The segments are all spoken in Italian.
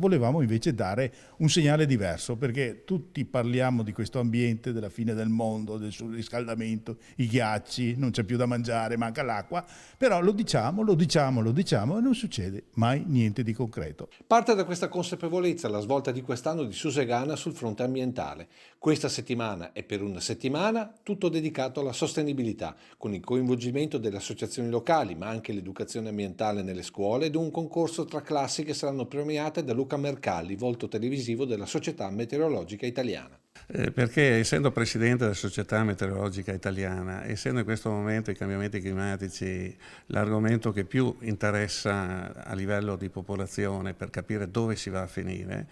volevamo invece dare un segnale diverso, perché tutti parliamo di questo ambiente, della fine del mondo, del surriscaldamento, i ghiacci, non c'è più da mangiare, manca l'acqua, però lo diciamo e non succede mai niente di concreto. Parte da questa consapevolezza la svolta di quest'anno di Susegana sul fronte ambientale. Questa settimana è per una settimana tutto dedicato alla sostenibilità, con il coinvolgimento delle associazioni locali, ma anche l'educazione ambientale nelle scuole ed un concorso tra classi che saranno premiate da Luca Mercalli, volto televisivo della Società Meteorologica Italiana. Perché essendo presidente della Società Meteorologica Italiana, essendo in questo momento i cambiamenti climatici l'argomento che più interessa a livello di popolazione per capire dove si va a finire,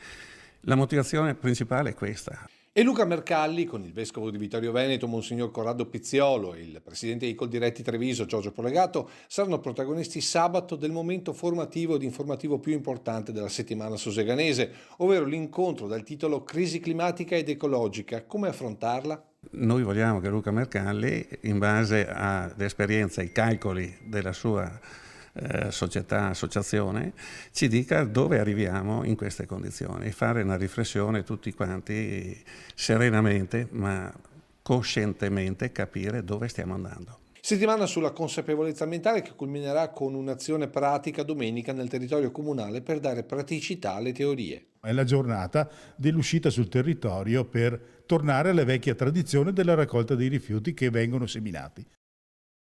la motivazione principale è questa. E Luca Mercalli, con il vescovo di Vittorio Veneto, Monsignor Corrado Pizziolo, e il presidente di Coldiretti Treviso, Giorgio Polegato, saranno protagonisti sabato del momento formativo ed informativo più importante della settimana suseganese, ovvero l'incontro dal titolo Crisi climatica ed ecologica, come affrontarla? Noi vogliamo che Luca Mercalli, in base all'esperienza e ai calcoli della sua associazione, ci dica dove arriviamo in queste condizioni e fare una riflessione tutti quanti serenamente ma coscientemente capire dove stiamo andando. Settimana sulla consapevolezza ambientale che culminerà con un'azione pratica domenica nel territorio comunale per dare praticità alle teorie. È la giornata dell'uscita sul territorio per tornare alla vecchia tradizione della raccolta dei rifiuti che vengono seminati.